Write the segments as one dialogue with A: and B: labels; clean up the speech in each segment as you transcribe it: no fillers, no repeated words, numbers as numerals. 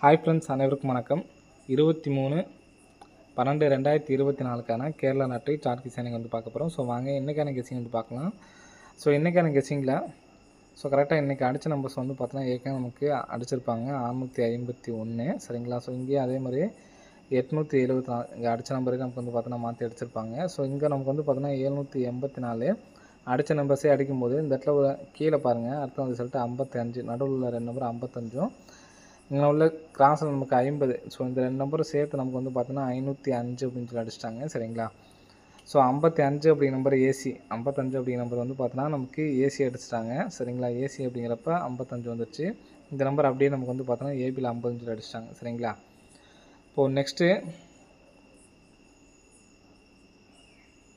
A: Hi friends, அனைவருக்கும் வணக்கம். 23/12/2024 கேரளா நாட்டை சார்ட் கெஸிங் வந்து பார்க்க போகிறோம். ஸோ வாங்க இன்றைக்கான கெஸிங் வந்து பார்க்கலாம். ஸோ இன்றைக்கான கெஸிங்கில் கரெக்டாக இன்றைக்கி அடித்த நம்பர்ஸ் வந்து பார்த்தோன்னா ஏற்கனவே நமக்கு அடிச்சிருப்பாங்க 651 சரிங்களா. ஸோ இங்கேயே அதே மாதிரி 874 இங்கே அடித்த நம்பருக்கு நமக்கு வந்து பார்த்தோன்னா மாற்றி அடிச்சிருப்பாங்க. ஸோ இங்கே நமக்கு வந்து பார்த்தோன்னா 784 அடித்த நம்பர்ஸே அடிக்கும்போது இந்த இடத்துல கீழே பாருங்கள் அடுத்த ரிசல்ட்டு 55 நடுவில் உள்ள 2 நம்பர் 55 இங்கே உள்ள கிராஸில் நமக்கு 50. ஸோ இந்த 2 நம்பரும் சேர்த்து நமக்கு வந்து பார்த்தோன்னா 505 அப்படின்னு சொல்லி அடிச்சிட்டாங்க சரிங்களா. ஸோ 55 அப்படிங்கிற நம்பர் ஏசி 55 அப்படிங்கிற நம்பர் வந்து பார்த்தோன்னா நமக்கு ஏசி அடிச்சிட்டாங்க சரிங்களா. ஏசி அப்படிங்கிறப்ப 55 வந்துடுச்சு. இந்த நம்பர் அப்படியே நமக்கு வந்து பார்த்தோன்னா ஏபியில் 50 சொல்லி அடிச்சிட்டாங்க சரிங்களா. இப்போது நெக்ஸ்ட்டு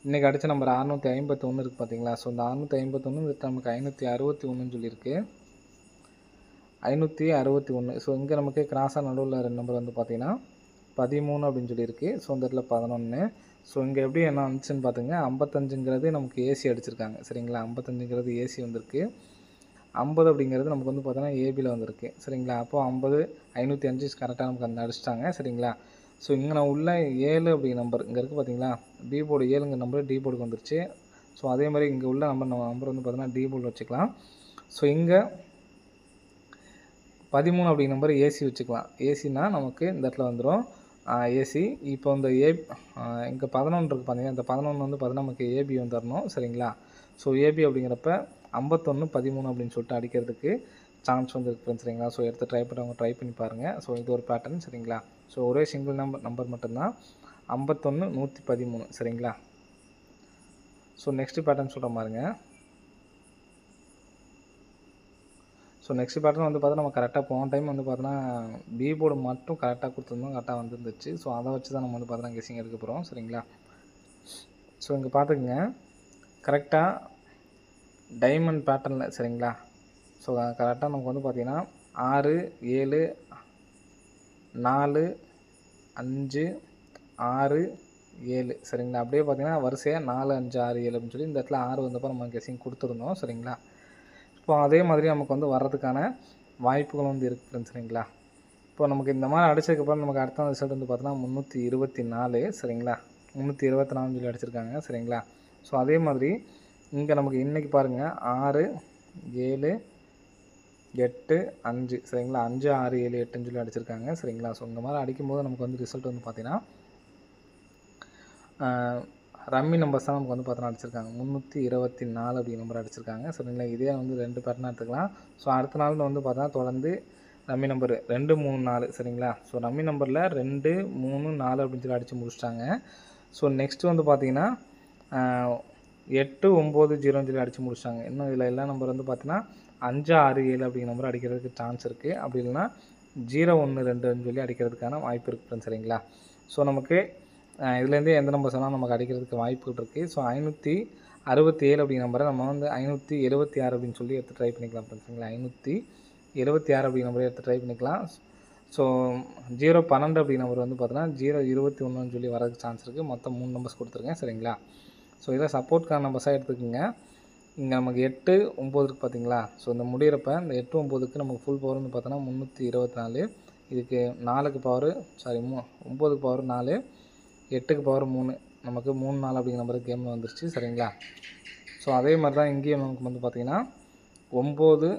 A: இன்றைக்கி அடித்த நம்பர் 651 இருக்குது பார்த்தீங்களா. ஸோ இந்த 651 நமக்கு 561 சொல்லியிருக்கு 561. ஸோ இங்கே நமக்கு கிராஸாக நடுவில் 2 நம்பர் வந்து பார்த்தீங்கன்னா 13 அப்படின்னு சொல்லியிருக்கு. ஸோ இந்த இடத்துல 11. ஸோ இங்கே எப்படி என்ன வந்துச்சுன்னு பார்த்துங்க. 55ங்கிறது நமக்கு ஏசி அடிச்சிருக்காங்க சரிங்களா. 55ங்கிறது ஏசி வந்திருக்கு. 50 அப்படிங்கிறது நமக்கு வந்து பார்த்தோன்னா ஏபியில் வந்திருக்கு சரிங்களா. அப்போது 50 505 கரெக்டாக நமக்கு அந்த அடிச்சிட்டாங்க சரிங்களா. ஸோ இங்கே நான் உள்ள 7 அப்படிங்கிற நம்பர் இங்கே இருக்குது பார்த்தீங்களா. டி போர்டு 7ங்கிற நம்பர் டி போர்டுக்கு வந்துருச்சு. ஸோ அதே மாதிரி இங்கே உள்ள நம்பர் வந்து பார்த்தோன்னா டி போர்டு வச்சுக்கலாம். ஸோ இங்கே 13 அப்படிங்கிற நம்பர் ஏசி வச்சுக்கலாம். ஏசினா நமக்கு இந்த இடத்துல வந்துடும் ஏசி. இப்போ இந்த இங்கே 11 இருக்குது பார்த்தீங்கன்னா. இந்த 11 வந்து பார்த்தீங்கன்னா நமக்கு ஏபி வந்துடணும் சரிங்களா. ஸோ ஏபி அப்படிங்கிறப்ப 51 13 அப்படின்னு சொல்லிட்டு அடிக்கிறதுக்கு சான்ஸ் வந்து இருக்குது சரிங்களா. ஸோ எடுத்து ட்ரை பண்ணி பாருங்கள். ஸோ இது ஒரு பேட்டர்ன் சரிங்களா. ஸோ ஒரே சிங்கிள் நம்பர் மட்டும்தான் 51 113 சரிங்களா. ஸோ நெக்ஸ்ட்டு பேட்டர்ன் சொல்கிற மாதிரிங்க. ஸோ நெக்ஸ்ட் பேட்டர்ன் வந்து பார்த்தா நம்ம கரெக்டாக போன டைம் வந்து பார்த்தோன்னா பி போர்டு மட்டும் கரெக்டாக கொடுத்துருந்தோம், கரெக்டாக வந்துருந்துச்சு. ஸோ அதை வச்சு தான் நம்ம வந்து பார்த்தோன்னா கெஸிங் எடுக்க போகிறோம் சரிங்களா. ஸோ இங்கே பார்த்துக்குங்க கரெக்டாக டைமண்ட் பேட்டர்னில் சரிங்களா. ஸோ கரெக்டாக நமக்கு வந்து பார்த்திங்கன்னா 6 7 4 5 6 7 சரிங்களா. அப்படியே பார்த்திங்கன்னா வரிசையாக 4 5 6 7 அப்படின்னு சொல்லி இந்த இடத்துல 6 வந்தப்போ நம்ம கெஸிங் கொடுத்துருந்தோம் சரிங்களா. இப்போ அதே மாதிரி நமக்கு வந்து வர்றதுக்கான வாய்ப்புகள் வந்து இருக்குது சரிங்களா. இப்போ நமக்கு இந்த மாதிரி அடிச்சதுக்கப்புறம் நமக்கு அடுத்த ரிசல்ட் வந்து பார்த்தோன்னா 324 சரிங்களா. 324 சொல்லி அடிச்சிருக்காங்க சரிங்களா. ஸோ அதே மாதிரி இங்கே நமக்கு இன்றைக்கி பாருங்கள் 6 7 8 5 சரிங்களா. 5 6 7 8 சொல்லி அடிச்சிருக்காங்க சரிங்களா. ஸோ இந்த மாதிரி அடிக்கும்போது நமக்கு வந்து ரிசல்ட் வந்து பார்த்திங்கன்னா ரம்மி நம்பர்ஸ் தான் நமக்கு வந்து பார்த்தோன்னா அடிச்சிருக்காங்க 324 அப்படிங்கிற நம்பர் அடிச்சிருக்காங்க சரிங்களா. இதே வந்து 2 பேட்டர்னாக எடுத்துக்கலாம். ஸோ அடுத்த நாள் வந்து பார்த்தோன்னா தொடர்ந்து ரம்மி நம்பர் 2 3 4 சரிங்களா. ஸோ ரம்மி நம்பரில் 2 3 4 அப்படின்னு சொல்லி அடித்து முடிச்சிட்டாங்க. ஸோ நெக்ஸ்ட்டு வந்து பார்த்திங்கன்னா 8 9 0 சொல்லி அடித்து முடிச்சிட்டாங்க. இன்னும் இதில் எல்லா நம்பர் வந்து பார்த்தீங்கன்னா 5 6 7 அப்படிங்கிற நம்பர் அடிக்கிறதுக்கு சான்ஸ் இருக்குது. அப்படி இல்லைன்னா 0 1 2ன்னு சொல்லி அடிக்கிறதுக்கான வாய்ப்பு இருக்குது சரிங்களா. ஸோ நமக்கு இதுலேருந்து எந்த நம்பர் சொன்னால் நமக்கு அடிக்கிறதுக்கு வாய்ப்புகள் இருக்குது. ஸோ 567 அப்படிங்கிற நம்பரை நம்ம வந்து 576 அப்படின்னு சொல்லி எடுத்து ட்ரை பண்ணிக்கலாம் சரிங்களா. 576 அப்படிங்கிற நம்பரை எடுத்து ட்ரை பண்ணிக்கலாம். ஸோ 0 12 அப்படிங்கிற நம்பர் வந்து பார்த்தோன்னா 0 21ன்னு சொல்லி வரதுக்கு சான்ஸ் இருக்குது. மொத்தம் 3 நம்பர்ஸ் கொடுத்துருக்கேன் சரிங்களா. ஸோ இதில் சப்போர்ட்கான நம்பர்ஸாக எடுத்துக்கோங்க. இங்கே நமக்கு 8 9 இருக்குது பார்த்தீங்களா. ஸோ இந்த முடிகிறப்ப இந்த 8 9க்கு நமக்கு ஃபுல் பவர் வந்து பார்த்தோன்னா 324. இதுக்கு 4க்கு பவர் 9க்கு பவர் 4 8க்கு பவர் 3 நமக்கு 3 4 அப்படிங்கிற நம்பருக்கு கேமில் வந்துருச்சு சரிங்களா. ஸோ அதே மாதிரி தான் இங்கேயும் நமக்கு வந்து பார்த்திங்கன்னா 9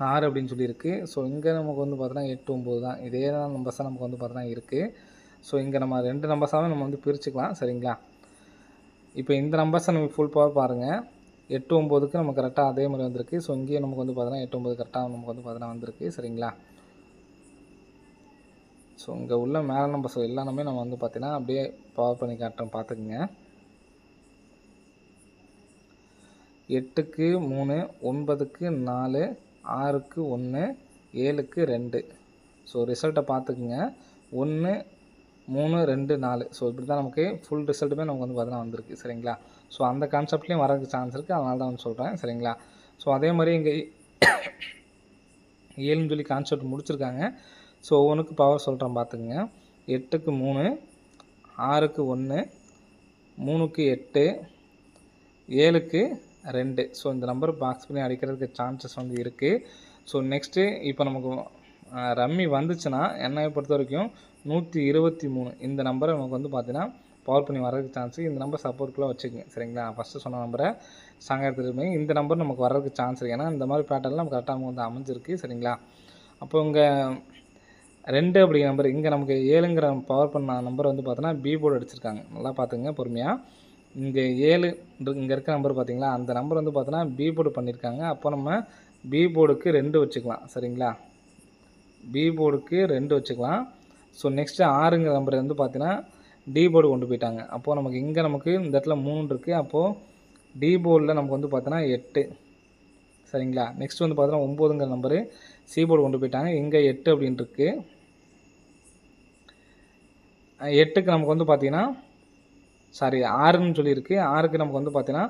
A: 6 அப்படின்னு சொல்லியிருக்கு. ஸோ இங்கே நமக்கு வந்து பார்த்தோன்னா 8 9 தான். இதே தான் நம்பர்ஸ் தான் நமக்கு வந்து பார்த்தோன்னா இருக்குது. ஸோ இங்கே நம்ம 2 நம்பர்ஸாகவே நம்ம வந்து பிரிச்சுக்கலாம் சரிங்களா. இப்போ இந்த நம்பர்ஸை நம்ம ஃபுல் பவர் பாருங்கள். 8 9க்கு நமக்கு கரெக்டாக அதே மாதிரி வந்திருக்கு. ஸோ இங்கேயும் நமக்கு வந்து பார்த்தோன்னா 8 9 கரெக்டாக நமக்கு வந்து பார்த்தோன்னா வந்திருக்கு சரிங்களா. ஸோ இங்கே உள்ள மேலே நம்பர்ஸ் எல்லாமே நம்ம வந்து பார்த்திங்கன்னா அப்படியே பவர் பண்ணி காட்டுறோம் பார்த்துக்குங்க. 8க்கு 3 9க்கு 4 6க்கு 1 7க்கு 2. ஸோ ரிசல்ட்டை பார்த்துக்குங்க 1 3 2 4. ஸோ இப்படி தான் நமக்கு ஃபுல் ரிசல்ட்டுமே நமக்கு வந்து பார்த்தீங்கன்னா வந்திருக்கு சரிங்களா. ஸோ அந்த கான்செப்ட்லேயும் வரதுக்கு சான்ஸ் இருக்குது, அதனால தான் வந்து சொல்கிறேன் சரிங்களா. ஸோ அதே மாதிரி இங்கே 7ன்னு சொல்லி கான்செப்ட் முடிச்சிருக்காங்க. ஸோ ஒவ்வொன்றுக்கு பவர் சொல்கிறேன் பார்த்துக்குங்க. 8க்கு 3 6க்கு 1 3க்கு 8 7க்கு 2. ஸோ இந்த நம்பர் பாக்ஸ் பண்ணி அடிக்கிறதுக்கு சான்சஸ் வந்து இருக்குது. ஸோ நெக்ஸ்ட்டு இப்போ நமக்கு ரம்மி வந்துச்சுன்னா என்னை பொறுத்த வரைக்கும் 123 இந்த நம்பரை நமக்கு வந்து பார்த்தீங்கன்னா பவர் பண்ணி வர்றதுக்கு சான்ஸ். இந்த நம்பர் சப்போர்ட்குள்ளே வச்சுக்கோங்க சரிங்களா. ஃபஸ்ட்டு சொன்ன நம்பரை ஸ்ட்ராங்காக எடுத்துகிட்டு போய் இந்த நம்பர் நமக்கு வர்றதுக்கு சான்ஸ் இருக்குது. ஏன்னா இந்த மாதிரி பேட்டர்னில் நமக்கு கரெக்டாக நமக்கு வந்து அமைஞ்சிருக்கு சரிங்களா. அப்போ இங்கே 2 அப்படிங்கிற நம்பர் இங்கே நமக்கு 7ங்கிற பவர் பண்ண நம்பர் வந்து பார்த்தோன்னா பி போர்டு அடிச்சிருக்காங்க. நல்லா பார்த்துங்க பொறுமையாக. இங்கே 7 இங்கே இருக்க நம்பர் பார்த்தீங்களா, அந்த நம்பர் வந்து பார்த்தோன்னா பி போர்டு பண்ணியிருக்காங்க. அப்போ நம்ம பி போர்டுக்கு 2 வச்சுக்கலாம் சரிங்களா. பி போர்டுக்கு 2 வச்சுக்கலாம். ஸோ நெக்ஸ்ட்டு 6ங்கிற நம்பர் வந்து பார்த்தீங்கன்னா டி போர்டு கொண்டு போயிட்டாங்க. அப்போது நமக்கு இங்கே நமக்கு இந்த இடத்துல 3 இருக்குது. அப்போது டி போர்டில் நமக்கு வந்து பார்த்தோன்னா 8 சரிங்களா. நெக்ஸ்ட் வந்து பார்த்தோன்னா 9ங்கிற நம்பரு சி போர்டு கொண்டு போயிட்டாங்க. இங்கே 8 அப்படின்னு இருக்குது. 8க்கு நமக்கு வந்து பார்த்தீங்கன்னா 6ன்னு சொல்லியிருக்கு. 6க்கு நமக்கு வந்து பார்த்தீங்கன்னா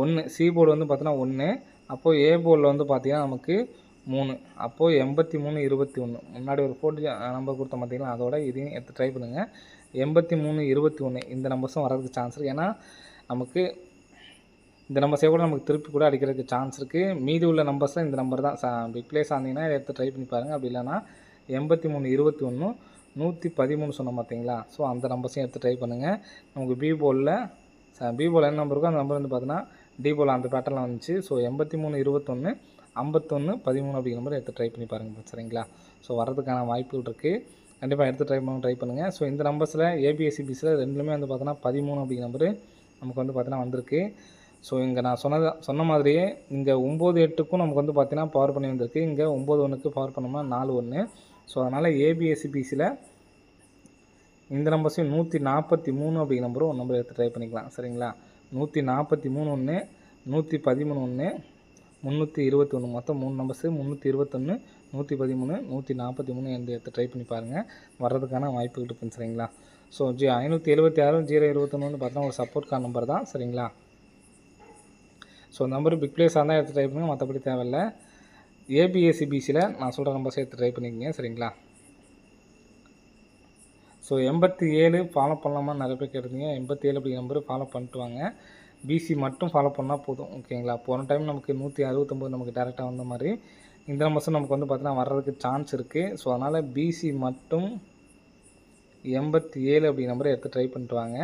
A: 1 சி போர்டு வந்து பார்த்தீங்கன்னா 1. அப்போது ஏ போர்டில் வந்து பார்த்தீங்கன்னா நமக்கு 3. அப்போது 83 21 முன்னாடி ஒரு 4 நம்பர் கொடுத்த பார்த்தீங்கன்னா அதோட இதையும் எடுத்து ட்ரை பண்ணுங்கள். 83 21 இந்த நம்பர்ஸும் வரதுக்கு சான்ஸ் இருக்குது. ஏன்னா நமக்கு இந்த நம்பர்ஸே கூட நமக்கு திருப்பி கூட அடிக்கிறதுக்கு சான்ஸ் இருக்குது. மீதி உள்ள நம்பர்ஸில் இந்த நம்பர் தான் பிக் பிளேஸ் ஆனீங்கன்னா எடுத்து ட்ரை பண்ணி பாருங்கள். அப்படி இல்லைனா 83 21 113 சொன்னோம் பார்த்தீங்களா. ஸோ அந்த நம்பர்ஸையும் எடுத்து ட்ரை பண்ணுங்கள். நமக்கு பி போர்டில் என்ன நம்பர் இருக்கோ அந்த நம்பர் வந்து பார்த்தீங்கன்னா டி போர்டில் அந்த பேட்டர்னில் வந்துச்சு. ஸோ 83 21 51 13 அப்படிங்கிற நம்பர் எடுத்து ட்ரை பண்ணி பாருங்கள் சரிங்களா. ஸோ வரதுக்கான வாய்ப்புகள் இருக்குது. கண்டிப்பாக எடுத்து ட்ரை பண்ணுங்கள். ஸோ இந்த நம்பர்ஸில் ஏபிஎஸ்சிபிஸில் ரெண்டுமே வந்து பார்த்தோன்னா 13 அப்படிங்கிற நம்பரு நமக்கு வந்து பார்த்தீங்கன்னா வந்திருக்கு. ஸோ இங்கே நான் சொன்ன மாதிரியே இங்கே 9 8க்கும் நமக்கு வந்து பார்த்தீங்கன்னா பவர் பண்ணி வந்திருக்கு. இங்கே 9 1க்கு பவர் பண்ணோம்னா 4 1. ஸோ அதனால் ஏபிஎஸ்சிபிசியில் இந்த நம்பர்ஸையும் 143 அப்படிங்கிற நம்பரும் ஒரு நம்பர் எடுத்து ட்ரை பண்ணிக்கலாம் சரிங்களா. 143 1 113 1 321 மொத்தம் 3 நம்பர்ஸு 321 113 143 எடுத்து ட்ரை பண்ணி பாருங்கள். வர்றதுக்கான வாய்ப்புகள் இருக்குன்னு சரிங்களா. ஸோ 576 021 வந்து பார்த்தோன்னா ஒரு சப்போர்ட்கான நம்பர் தான் சரிங்களா. ஸோ நம்பர் பிக் பிளேஸாக இருந்தால் எடுத்து ட்ரை பண்ணுங்கள். மற்றபடி தேவையில்லை. ஏபிஎஸ்சிபிசியில் நான் சொல்கிற நம்பர்ஸை எடுத்து ட்ரை பண்ணிக்கங்க சரிங்களா. ஸோ 87 ஃபாலோ பண்ணலாமா நிறைய பேர் கேட்டிருந்தீங்க. 87 அப்படிங்கிற நம்பர் ஃபாலோ பண்ணிட்டு வாங்க. பிசி மட்டும் ஃபாலோ பண்ணால் போதும் ஓகேங்களா. போன டைம் நமக்கு 169 நமக்கு டேரெக்டாக வந்த மாதிரி இந்த நம்பர்ஸும் நமக்கு வந்து பார்த்தீங்கன்னா வர்றதுக்கு சான்ஸ் இருக்குது. ஸோ அதனால் பிசி மட்டும் 87 அப்படிங்கிற நம்பரை எடுத்து ட்ரை பண்ணிட்டு வாங்க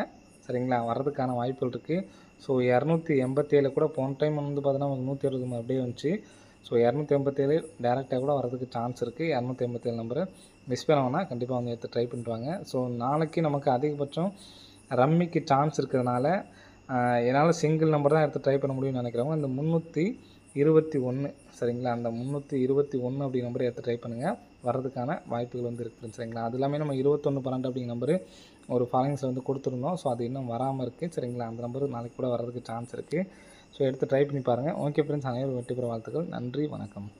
A: சரிங்களா. வர்றதுக்கான வாய்ப்புகள் இருக்குது. ஸோ 287 கூட போன டைம் வந்து பார்த்தீங்கன்னா நமக்கு 160 அப்படியே வந்துச்சு. ஸோ 287 டேரெக்டாக கூட வரதுக்கு சான்ஸ் இருக்குது. 287 நம்பரு மிஸ் பண்ணோன்னா கண்டிப்பாக வந்து எடுத்து ட்ரை பண்ணிட்டு வாங்க. ஸோ நாளைக்கு நமக்கு அதிகபட்சம் ரம்மிக்கு சான்ஸ் இருக்கிறதுனால என்னால் சிங்கிள் நம்பர் தான் எடுத்து ட்ரை பண்ண முடியும்னு நினைக்கிறவங்க இந்த 321 சரிங்களா. அந்த 321 அப்படி நம்பரை எடுத்து ட்ரை பண்ணுங்கள். வர்றதுக்கான வாய்ப்புகள் வந்து இருக்குது சரிங்களா. அது எல்லாமே நம்ம 21 12 அப்படிங்கிற நம்பரு ஒரு ஃபாலோயிங்ஸில் வந்து கொடுத்துருந்தோம். ஸோ அது இன்னும் வராமல் இருக்குது சரிங்களா. அந்த நம்பரு நாளைக்கு கூட வர்றதுக்கு சான்ஸ் இருக்குது. ஸோ எடுத்து ட்ரை பண்ணி பாருங்கள். ஓகே ஃப்ரெண்ட்ஸ், அனைவரும் வெற்றி பெற வாழ்த்துக்கள். நன்றி, வணக்கம்.